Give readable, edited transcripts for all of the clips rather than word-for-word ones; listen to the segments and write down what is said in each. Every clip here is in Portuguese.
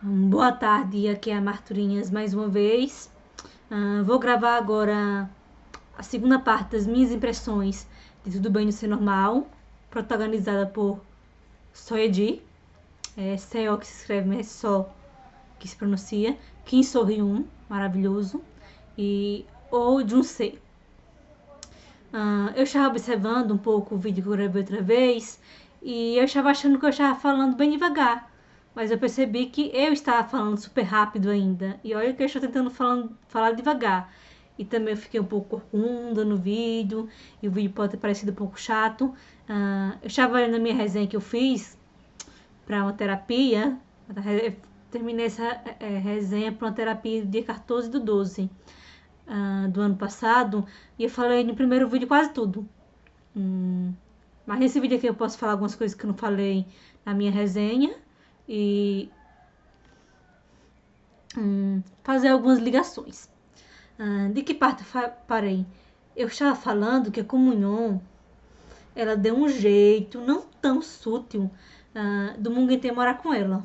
Boa tarde, aqui é a Marturinhas mais uma vez. Vou gravar agora a segunda parte das minhas impressões de Tudo Bem no Ser Normal, protagonizada por Soedi. É Seo que se escreve, mas é só que se pronuncia. Kim So-hyun, maravilhoso. E Oh Jun-se. Eu estava observando um pouco o vídeo que eu gravei outra vez e eu estava achando que eu estava falando bem devagar. Mas eu percebi que eu estava falando super rápido ainda. E olha que eu estou tentando falar devagar. E também eu fiquei um pouco corcunda no vídeo. E o vídeo pode ter parecido um pouco chato. Eu estava olhando a minha resenha que eu fiz para uma terapia. Eu terminei essa resenha para uma terapia dia 14/12 do ano passado. E eu falei no primeiro vídeo quase tudo. Mas nesse vídeo aqui eu posso falar algumas coisas que eu não falei na minha resenha. E fazer algumas ligações. De que parte eu parei? Eu estava falando que a comunhão ela deu um jeito não tão sutil do Mugen morar com ela.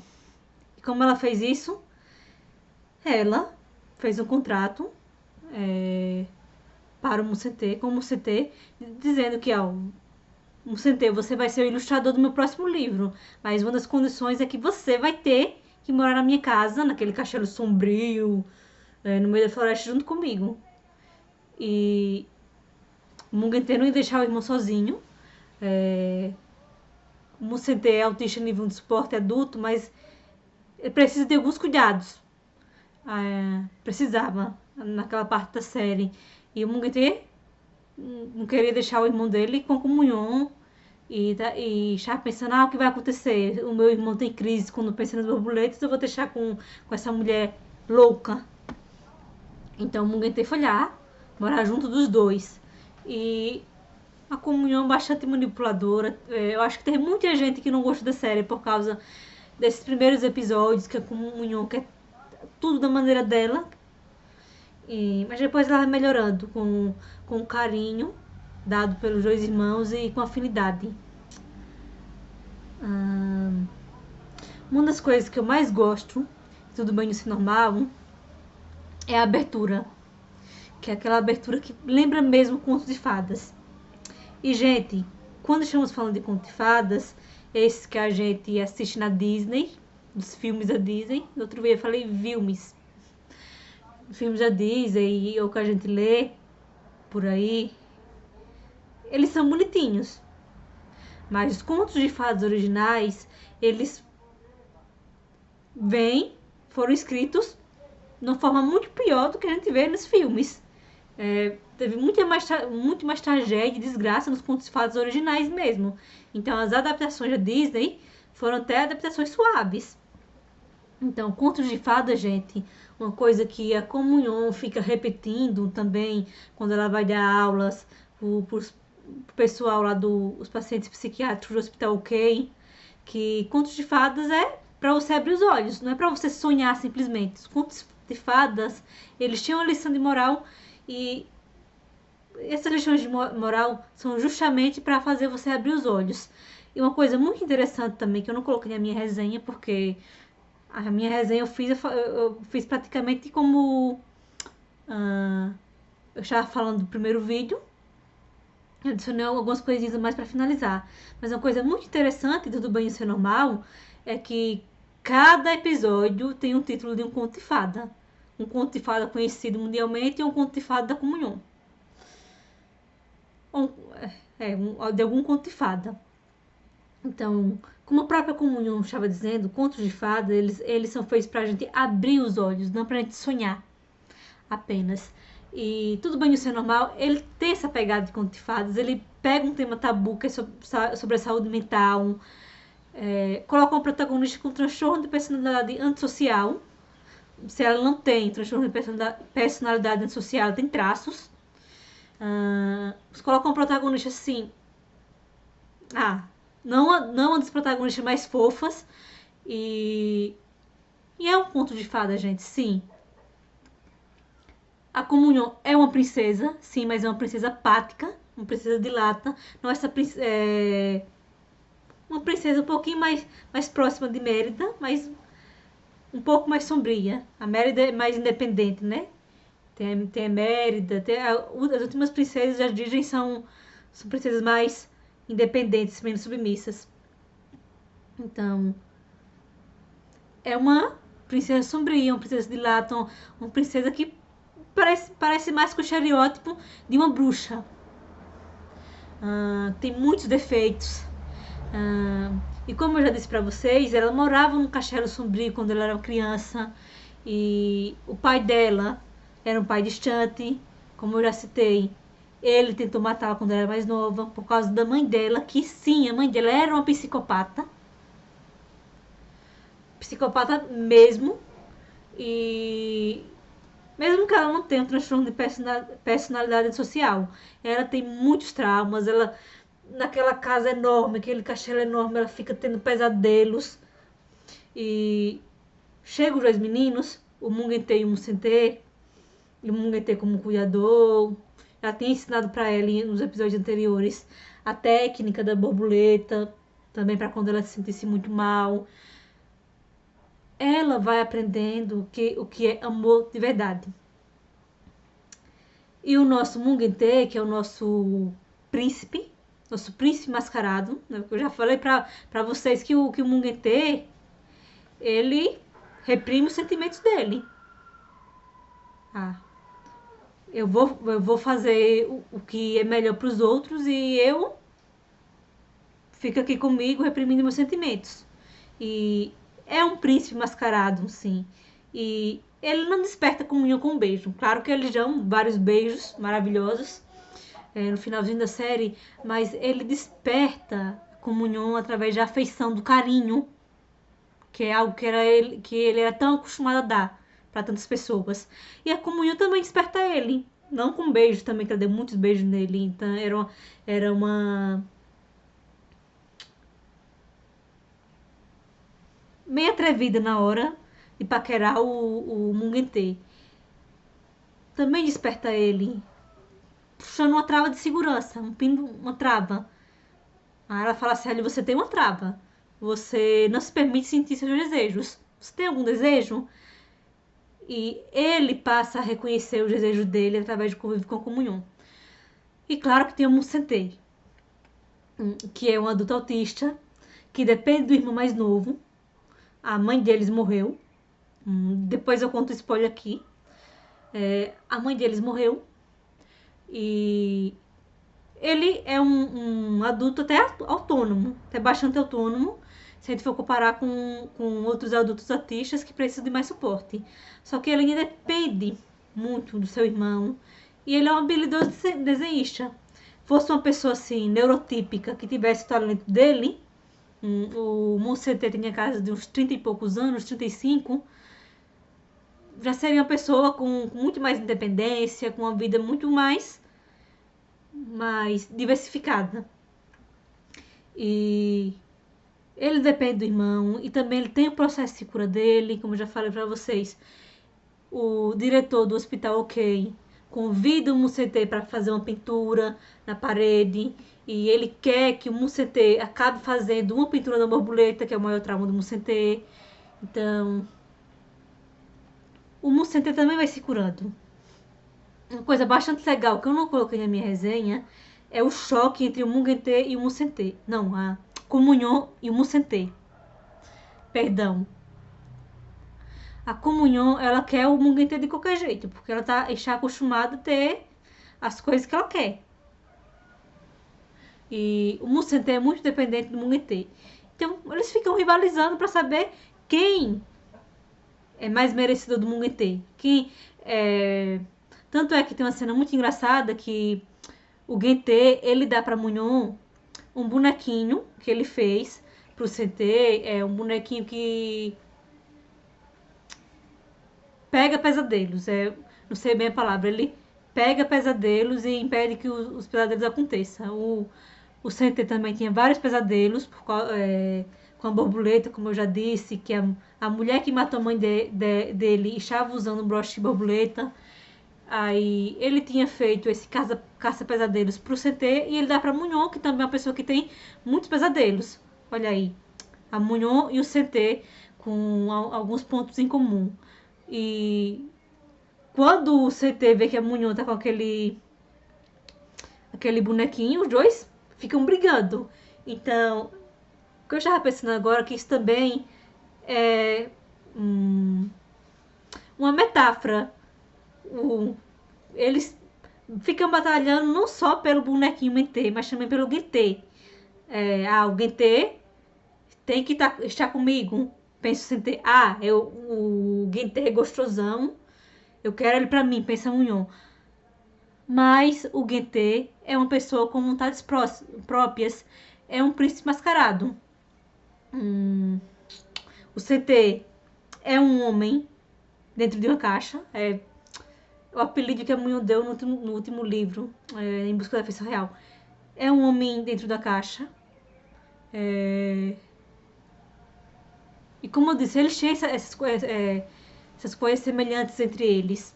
E como ela fez isso? Ela fez um contrato para o Musente, com o Musente, dizendo que Musente, você vai ser o ilustrador do meu próximo livro, mas uma das condições é que você vai ter que morar na minha casa, naquele castelo sombrio, no meio da floresta junto comigo. E o Mugen não ia deixar o irmão sozinho. O Musente é autista nível de suporte adulto, mas ele precisa de alguns cuidados. Precisava naquela parte da série. E o Mugen não queria deixar o irmão dele com comunhão e estava pensando, o que vai acontecer? O meu irmão tem crise quando pensa nas borboletas, eu vou deixar com essa mulher louca. Então o Mugen foi lá, morar junto dos dois. E a comunhão bastante manipuladora. Eu acho que tem muita gente que não gosta da série por causa desses primeiros episódios, que a comunhão quer tudo da maneira dela. Mas depois ela vai melhorando com o carinho dado pelos dois irmãos e com afinidade. Uma das coisas que eu mais gosto, Tudo Bem no Ser Normal, é a abertura. Que é aquela abertura que lembra mesmo contos de fadas. E, gente, quando estamos falando de contos de fadas, esses que a gente assiste na Disney, dos filmes da Disney, outro dia eu falei filmes. Filmes da Disney, ou que a gente lê por aí, eles são bonitinhos. Mas os contos de fadas originais, eles foram escritos de uma forma muito pior do que a gente vê nos filmes. Teve muito mais tragédia e desgraça nos contos de fadas originais mesmo. Então as adaptações da Disney foram até adaptações suaves. Então, contos de fadas, gente, uma coisa que a comunhão fica repetindo também quando ela vai dar aulas pro pessoal lá dos pacientes psiquiátricos do Hospital OK, que contos de fadas é para você abrir os olhos, não é para você sonhar simplesmente. Os contos de fadas, eles tinham uma lição de moral e essas lições de moral são justamente para fazer você abrir os olhos. E uma coisa muito interessante também, que eu não coloquei na minha resenha, porque a minha resenha eu fiz praticamente como eu estava falando do primeiro vídeo. Eu adicionei algumas coisinhas mais para finalizar. Mas uma coisa muito interessante do Tudo Bem Ser Normal é que cada episódio tem um título de um conto de fada. Um conto de fada conhecido mundialmente e um conto de fada da comunhão. De algum conto de fada. Então, como a própria comunhão estava dizendo, contos de fada, eles são feitos para a gente abrir os olhos, não para a gente sonhar apenas. E Tudo Bem no Ser Normal, ele tem essa pegada de conto de fadas, ele pega um tema tabu que é sobre a saúde mental, coloca uma protagonista com transtorno de personalidade antissocial. Se ela não tem transtorno de personalidade antissocial, ela tem traços. Coloca uma protagonista assim, não uma das protagonistas mais fofas. E é um conto de fada, gente, sim. A comunhão é uma princesa, sim, mas é uma princesa pática, uma princesa de lata. Não é essa princesa. Uma princesa um pouquinho mais próxima de Mérida, mas um pouco mais sombria. A Mérida é mais independente, né? Tem a Mérida, as últimas princesas da Disney são princesas mais independentes, menos submissas. Então, é uma princesa sombria, uma princesa de Laton, uma princesa que parece mais com o estereótipo de uma bruxa. Tem muitos defeitos. E como eu já disse para vocês, ela morava num castelo sombrio quando ela era criança. E o pai dela era um pai distante, como eu já citei. Ele tentou matá-la quando ela era mais nova, por causa da mãe dela, que sim, a mãe dela era uma psicopata. Psicopata mesmo. E mesmo que ela não tenha um transtorno de personalidade social, ela tem muitos traumas. Ela, naquela casa enorme, aquele castelo enorme, ela fica tendo pesadelos. E chegam os dois meninos, o Mungentê e o Musentê, e o Mungentê como cuidador. Ela tem ensinado para ela nos episódios anteriores a técnica da borboleta, também para quando ela se sentisse muito mal. Ela vai aprendendo o que é amor de verdade. E o nosso Mungentê, que é o nosso príncipe mascarado, né? Eu já falei para vocês que o Mungentê, ele reprime os sentimentos dele. Eu vou fazer o que é melhor para os outros e eu fico aqui comigo reprimindo meus sentimentos. E é um príncipe mascarado, sim. E ele não desperta comunhão com um beijo. Claro que eles dão vários beijos maravilhosos no finalzinho da série, mas ele desperta comunhão através da afeição, do carinho, que é algo que ele era tão acostumado a dar para tantas pessoas. E a comunhão também desperta ele, não com beijo também, que ela deu muitos beijos nele, então era uma meio atrevida na hora de paquerar o Mungentê. Também desperta ele puxando uma trava de segurança, uma trava. Aí ela fala assim, ali você tem uma trava. Você não se permite sentir seus desejos. Você tem algum desejo? E ele passa a reconhecer os desejos dele através de convívio com a comunhão. E claro que tem o Musentê, que é um adulto autista, que depende do irmão mais novo. A mãe deles morreu. Depois eu conto o spoiler aqui. A mãe deles morreu. E ele é um adulto até autônomo, até bastante autônomo, se a gente for comparar com outros adultos autistas que precisam de mais suporte. Só que ele ainda depende muito do seu irmão. E ele é um habilidoso desenhista. Fosse uma pessoa assim, neurotípica, que tivesse o talento dele, o Musentê tinha casa de uns 30 e poucos anos, 35, já seria uma pessoa com muito mais independência, com uma vida muito mais diversificada. E ele depende do irmão e também ele tem o processo de cura dele, como eu já falei para vocês. O diretor do Hospital OK convida o Musentê para fazer uma pintura na parede e ele quer que o Musentê acabe fazendo uma pintura da borboleta, que é o maior trauma do Musentê. Então, o Musentê também vai se curando. Uma coisa bastante legal que eu não coloquei na minha resenha é o choque entre o Mungentê e o Musentê. Não, a comunhão e o Musentê. Perdão. A comunhão, ela quer o Mungentê de qualquer jeito, porque ela está acostumada a ter as coisas que ela quer. E o Musentê é muito dependente do Mungentê. Então, eles ficam rivalizando para saber quem é mais merecedor do Mungentê. Tanto é que tem uma cena muito engraçada que o Gentê, ele dá para Munhon um bonequinho que ele fez pro Sentê, um bonequinho que pega pesadelos, não sei bem a palavra, ele pega pesadelos e impede que os pesadelos aconteçam. O Sentê também tinha vários pesadelos com a borboleta, como eu já disse, que a mulher que matou a mãe dele estava usando um broche de borboleta. Aí ele tinha feito esse caça-pesadelos pro CT e ele dá pra Munhon, que também é uma pessoa que tem muitos pesadelos. Olha aí, a Munhon e o CT com alguns pontos em comum. E quando o CT vê que a Munhon tá com aquele bonequinho, os dois ficam brigando. Então, o que eu estava pensando agora é que isso também é uma metáfora. Eles ficam batalhando não só pelo bonequinho Mentê, mas também pelo Gentê. O Gentê tem que estar comigo. Pensa o Gentê, o Gentê é gostosão, eu quero ele pra mim, pensa Munhon. Mas o Gentê é uma pessoa com vontades próprias, é um príncipe mascarado. O CT é um homem dentro de uma caixa, o apelido que a Munhon deu no último livro, Em Busca da Afeição Real. É um homem dentro da caixa. E como eu disse, eles têm essas coisas semelhantes entre eles.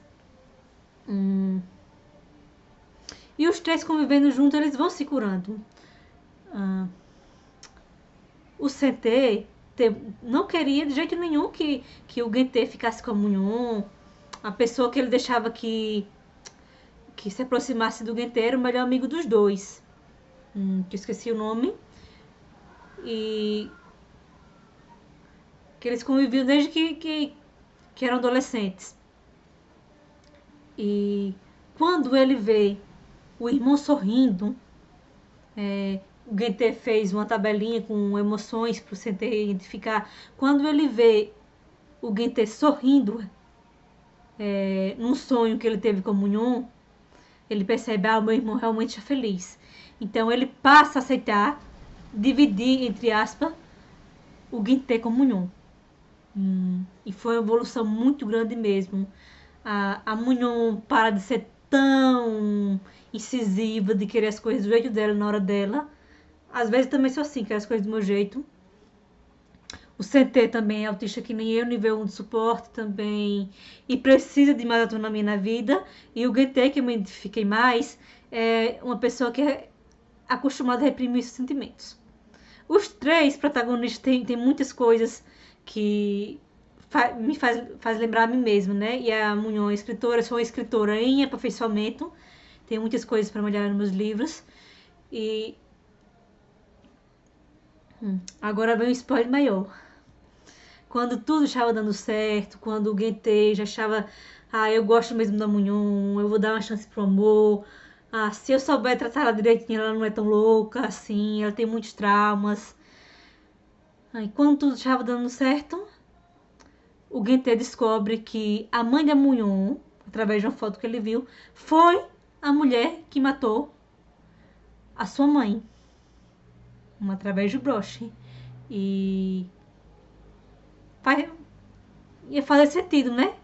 E os três convivendo juntos, eles vão se curando. O CT não queria de jeito nenhum que o Gentê ficasse com a Munhon. A pessoa que ele deixava que se aproximasse do Gentê era o melhor amigo dos dois. Que eu esqueci o nome. E que eles conviviam desde que eram adolescentes. E quando ele vê o irmão sorrindo, o Gentê fez uma tabelinha com emoções para o CT identificar. Quando ele vê o Gentê sorrindo num sonho que ele teve com a Munhon, ele percebe, o meu irmão realmente é feliz. Então ele passa a aceitar, dividir, entre aspas, o Gentê com a Munhon. E foi uma evolução muito grande mesmo. A Munhon para de ser tão incisiva, de querer as coisas do jeito dela, na hora dela. Às vezes também sou assim, quero as coisas do meu jeito. O CT também é autista que nem eu, nível 1 de suporte também. E precisa de mais autonomia na vida. E o Gentê, que eu me identifiquei mais, é uma pessoa que é acostumada a reprimir seus sentimentos. Os três protagonistas têm muitas coisas que me faz lembrar a mim mesma, né? E a Munhon é escritora, sou uma escritora em aperfeiçoamento. Tem muitas coisas para melhorar nos meus livros. E agora vem um spoiler maior. Quando tudo estava dando certo, quando o Gentê já achava, eu gosto mesmo da Munhon, eu vou dar uma chance pro amor. Se eu souber tratar ela direitinho, ela não é tão louca assim, ela tem muitos traumas. Aí quando tudo estava dando certo, o Gentê descobre que a mãe da Munhon, através de uma foto que ele viu, foi a mulher que matou a sua mãe. Através do broche. E ia fazer sentido, né?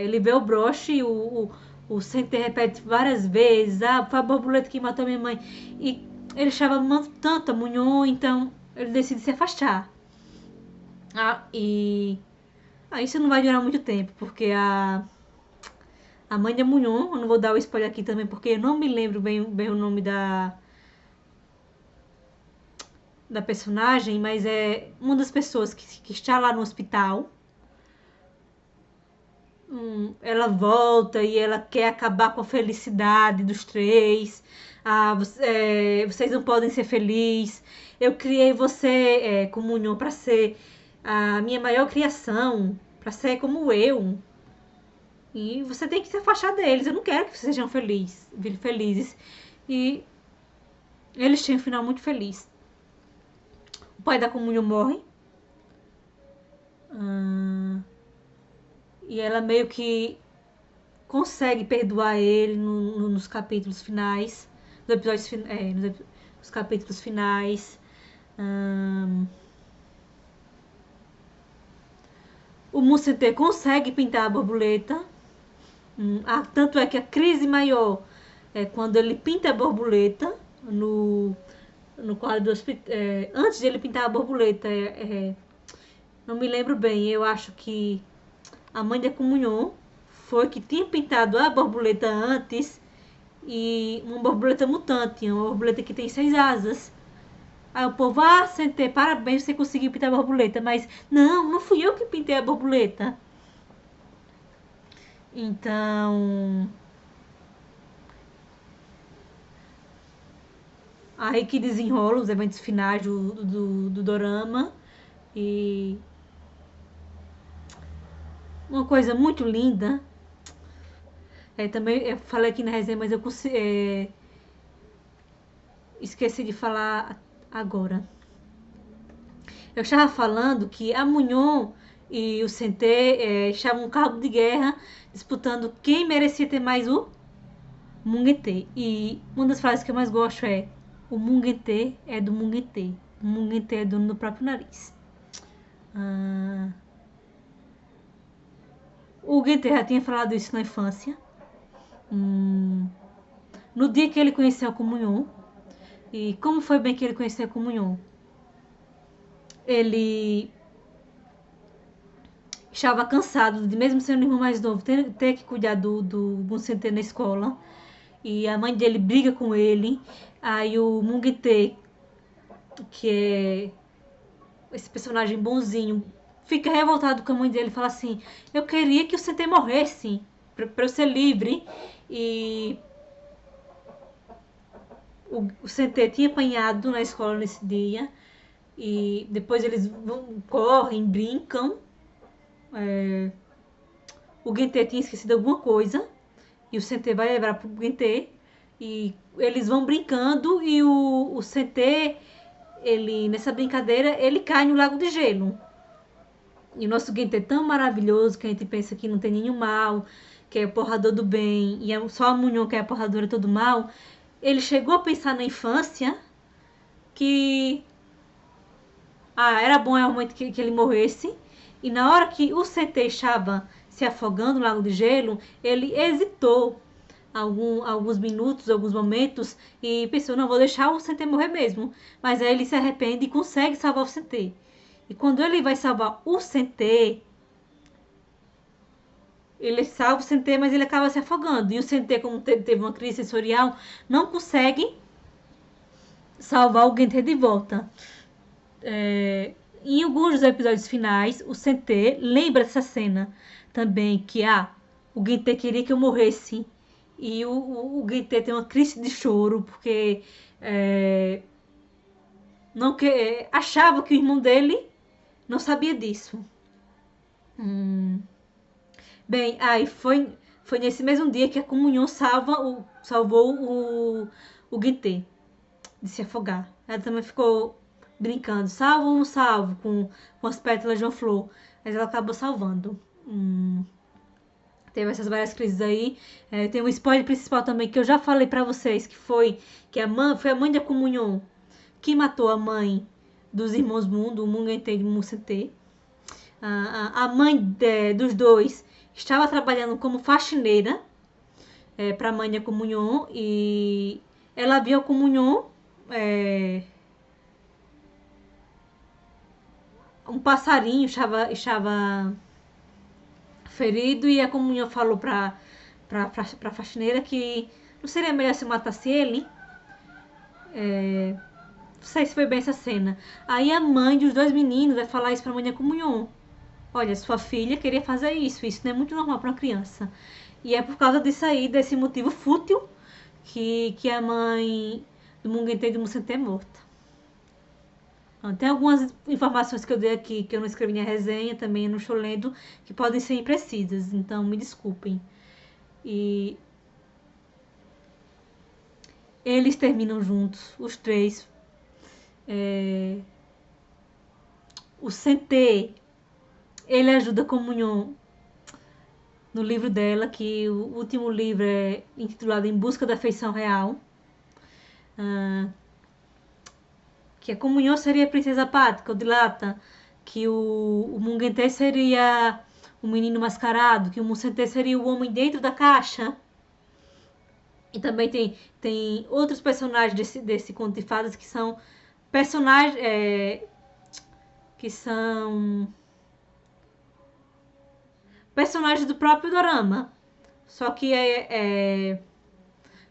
Ele vê o broche e o CT repete várias vezes, foi a borboleta que matou minha mãe. E ele achava amando tanto a Munhon, então ele decide se afastar. Isso não vai durar muito tempo, porque a mãe da Munhon, eu não vou dar o spoiler aqui também, porque eu não me lembro bem o nome da personagem, mas é uma das pessoas que está lá no hospital. Ela volta e ela quer acabar com a felicidade dos três. Vocês não podem ser felizes. Eu criei você, como Munhon, para ser a minha maior criação, para ser como eu. E você tem que se afastar deles. Eu não quero que vocês sejam felizes. E eles têm um final muito feliz. O pai da Munhon morre. E ela meio que consegue perdoar ele nos capítulos finais. Nos capítulos finais. O Musete consegue pintar a borboleta. Tanto é que a crise maior é quando ele pinta a borboleta no quadro do hospital. Antes de ele pintar a borboleta, não me lembro bem, eu acho que a mãe da Munhon foi que tinha pintado a borboleta antes, e uma borboleta mutante, uma borboleta que tem 6 asas. Aí o povo, ah, Sentê, parabéns, você conseguiu pintar a borboleta. Mas não fui eu que pintei a borboleta. Então, aí que desenrola os eventos finais do dorama. E uma coisa muito linda. Também eu falei aqui na resenha, mas eu esqueci de falar agora. Eu estava falando que a Munhon e o Sentê estavam um cabo de guerra disputando quem merecia ter mais o Munguetê. E uma das frases que eu mais gosto é: o Munguetê é do Munguetê. O Munguetê é dono do próprio nariz. O Guentê já tinha falado isso na infância. No dia que ele conheceu a Comunhon. E como foi bem que ele conheceu a Comunhon? Ele estava cansado de, mesmo sendo o irmão mais novo, ter que cuidar do Muncentê na escola. E a mãe dele briga com ele. Aí o Munguetê, que é esse personagem bonzinho, fica revoltado com a mãe dele e fala assim: eu queria que o Sentê morresse pra eu ser livre. E o Sentê tinha apanhado na escola nesse dia. E depois eles correm, brincam. O Gentê tinha esquecido alguma coisa. E o Sentê vai levar pro Gentê. E eles vão brincando. E o Sentê, nessa brincadeira, ele cai no lago de gelo. E o nosso Gentê é tão maravilhoso que a gente pensa que não tem nenhum mal, que é o porrador do bem. E é só a Munhon que é a porradora todo mal. Ele chegou a pensar na infância que era bom realmente que ele morresse. E na hora que o Sentê estava se afogando no lago de gelo, ele hesitou alguns minutos, alguns momentos, e pensou: não, vou deixar o Sentê morrer mesmo. Mas aí ele se arrepende e consegue salvar o Sentê. E quando ele vai salvar o Sentê, ele salva o Sentê, mas ele acaba se afogando. E o Sentê, como teve uma crise sensorial, não consegue salvar o Gentê de volta. Em alguns dos episódios finais, o Sentê lembra dessa cena também, que o Gentê queria que eu morresse. E o Gentê tem uma crise de choro, porque não achava que o irmão dele não sabia disso. Bem, aí foi nesse mesmo dia que a Comunhon salvou o Gentê de se afogar. Ela também ficou brincando, salvo ou não salvo, com as pétalas de uma flor. Mas ela acabou salvando. Teve essas várias crises aí. Tem um spoiler principal também que eu já falei pra vocês, que foi a mãe da Comunhon que matou a mãe dos irmãos Mundo, o Mungentê e o Muncentê. A mãe dos dois estava trabalhando como faxineira para a mãe da Comunhon, e ela viu a Comunhon, um passarinho estava ferido, e a Comunhão falou pra faxineira que não seria melhor se matasse ele. Não sei se foi bem essa cena. Aí a mãe dos dois meninos vai falar isso pra mãe da Comunhão: olha, sua filha queria fazer isso não é muito normal pra uma criança. E é por causa disso aí, desse motivo fútil, que a mãe do Mungentê e do Muncentê é morta. Tem algumas informações que eu dei aqui que eu não escrevi na resenha, também eu não estou lendo, que podem ser imprecisas, então me desculpem. E eles terminam juntos, os três. O Sentê, ele ajuda a Comunhon no livro dela, que o último livro é intitulado Em Busca da Afeição Real. Que a Comunhão seria a princesa Pática, o Dilata, que o Mungentê seria o menino mascarado, que o Muncentê seria o homem dentro da caixa. E também tem outros personagens desse conto de fadas que são personagens personagens do próprio dorama, só que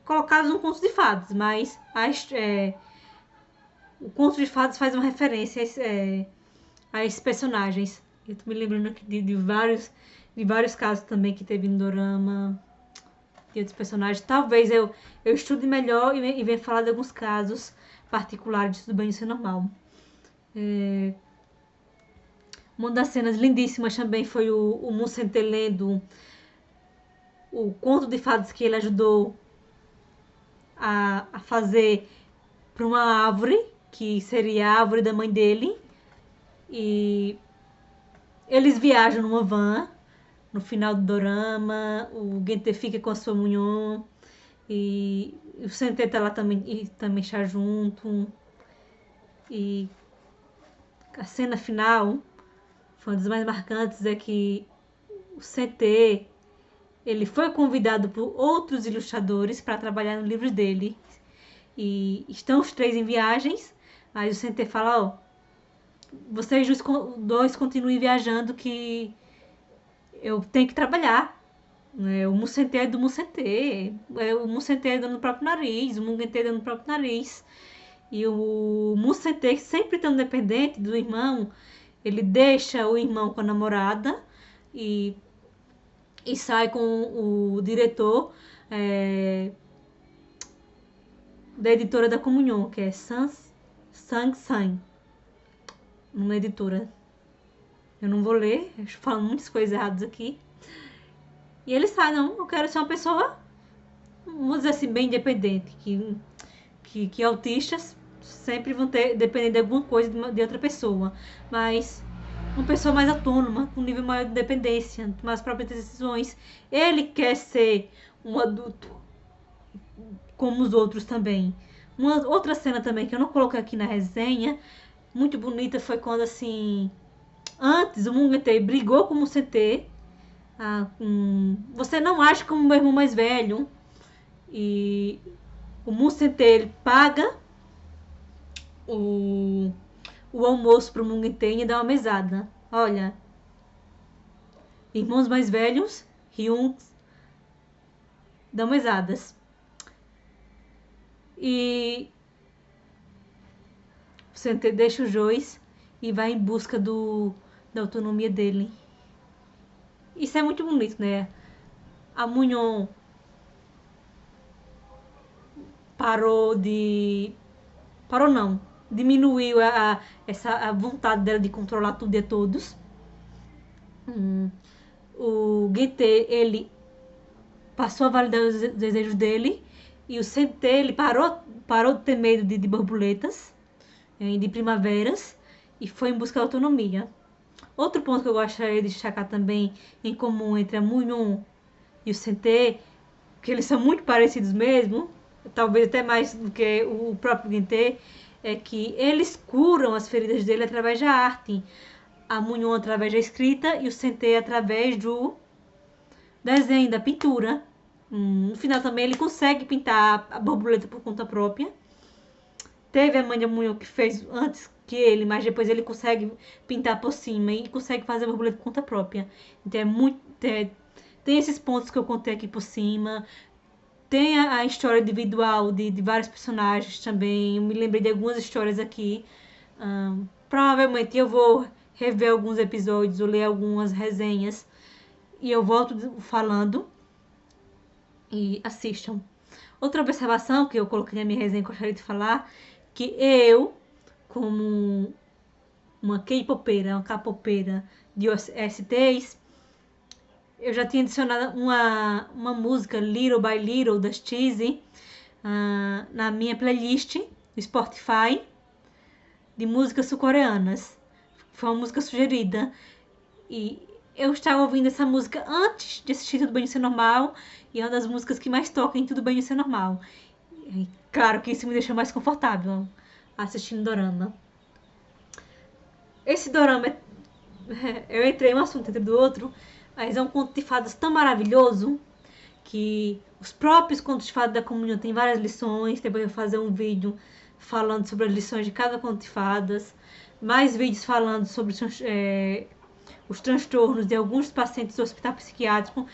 colocados num conto de fadas, mas o Conto de Fadas faz uma referência a esses personagens. Eu tô me lembrando aqui de vários casos também que teve no dorama, de outros personagens. Talvez eu estude melhor e venha falar de alguns casos particulares de Tudo Bem Ser Normal. Uma das cenas lindíssimas também foi o Monsente lendo o conto de fadas que ele ajudou a fazer para uma árvore, que seria a árvore da mãe dele. E eles viajam numa van no final do dorama. O Gente fica com a sua Munhon e o Sente tá lá também, e também está junto. E a cena final foi uma das mais marcantes, é que o Sente ele foi convidado por outros ilustradores para trabalhar no livro dele. E estão os três em viagens. Aí o Sente fala, ó, vocês dois continuem viajando que eu tenho que trabalhar. O Monsente é do Monsente. O Monsente é no próprio nariz, o Mungente é no próprio nariz. E o Monsente, sempre tão dependente do irmão, ele deixa o irmão com a namorada e sai com o diretor da editora da Comunhão, que é Sang Sang, uma editora. Eu não vou ler, eu estou falando muitas coisas erradas aqui. E ele sai, não, eu quero ser uma pessoa, vamos dizer assim, bem independente, que autistas sempre vão depender de alguma coisa de outra pessoa, mas uma pessoa mais autônoma, com um nível maior de dependência, tomar as próprias decisões. Ele quer ser um adulto como os outros também. Uma outra cena também que eu não coloquei aqui na resenha, muito bonita, foi quando assim, antes o Mungete brigou com o Monsente. Você não age como meu irmão mais velho. E o Monsente ele paga o almoço pro Mungete e dá uma mesada. Olha, irmãos mais velhos, Hyuns, dão mesadas. E o Sente deixa o Joyce e vai em busca da autonomia dele. Isso é muito bonito, né? A Munhon diminuiu a vontade dela de controlar tudo e todos. O Gente, ele passou a validar os desejos dele. E o Sente, ele parou de ter medo de borboletas, de primaveras, e foi em busca da autonomia. Outro ponto que eu gostaria de destacar também em comum entre a Munhon e o Sente, que eles são muito parecidos mesmo, talvez até mais do que o próprio Gente, é que eles curam as feridas dele através da arte. A Munhon através da escrita e o Sente através do desenho, da pintura. No final também ele consegue pintar a borboleta por conta própria. Teve a mãe da Munhon que fez antes que ele, mas depois ele consegue pintar por cima e consegue fazer a borboleta por conta própria. Então tem esses pontos que eu contei aqui por cima. Tem a história individual de vários personagens também. Eu me lembrei de algumas histórias aqui. Provavelmente eu vou rever alguns episódios ou ler algumas resenhas. E eu volto falando. E assistam. Outra observação que eu coloquei na minha resenha que eu gostaria de falar, que eu, como uma K-popeira, uma K-popeira de OSTs, eu já tinha adicionado uma música Little by Little das Cheesy na minha playlist do Spotify de músicas sul-coreanas. Foi uma música sugerida e eu estava ouvindo essa música antes de assistir Tudo Bem de Ser Normal e é uma das músicas que mais tocam em Tudo Bem de Ser Normal. E, claro que isso me deixou mais confortável assistindo dorama. Esse dorama, eu entrei um assunto dentro do outro, mas é um conto de fadas tão maravilhoso que os próprios contos de fadas da Comunhão têm várias lições. Depois eu vou fazer um vídeo falando sobre as lições de cada conto de fadas. Mais vídeos falando sobre os transtornos de alguns pacientes do hospital psiquiátrico.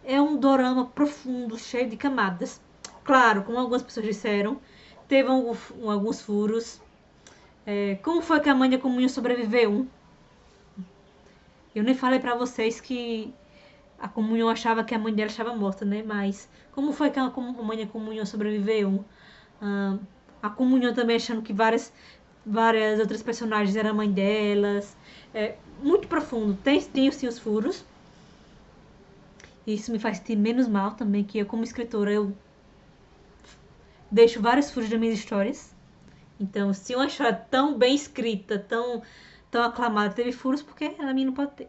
É um dorama profundo, cheio de camadas. Claro, como algumas pessoas disseram, teve alguns furos. Como foi que a mãe da Comunhão sobreviveu? Eu nem falei pra vocês que a Comunhão achava que a mãe dela estava morta, né? Mas como foi que a mãe da Comunhão sobreviveu? Ah, a Comunhão também achando que várias outras personagens eram a mãe delas. Muito profundo. Tem sim os furos. Isso me faz sentir menos mal também, que eu como escritora eu deixo vários furos das minhas histórias. Então, se uma história tão bem escrita, tão aclamada, teve furos, porque a minha não pode ter.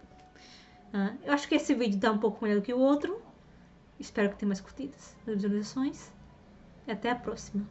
Eu acho que esse vídeo tá um pouco melhor do que o outro. Espero que tenha mais curtidas, visualizações. E até a próxima.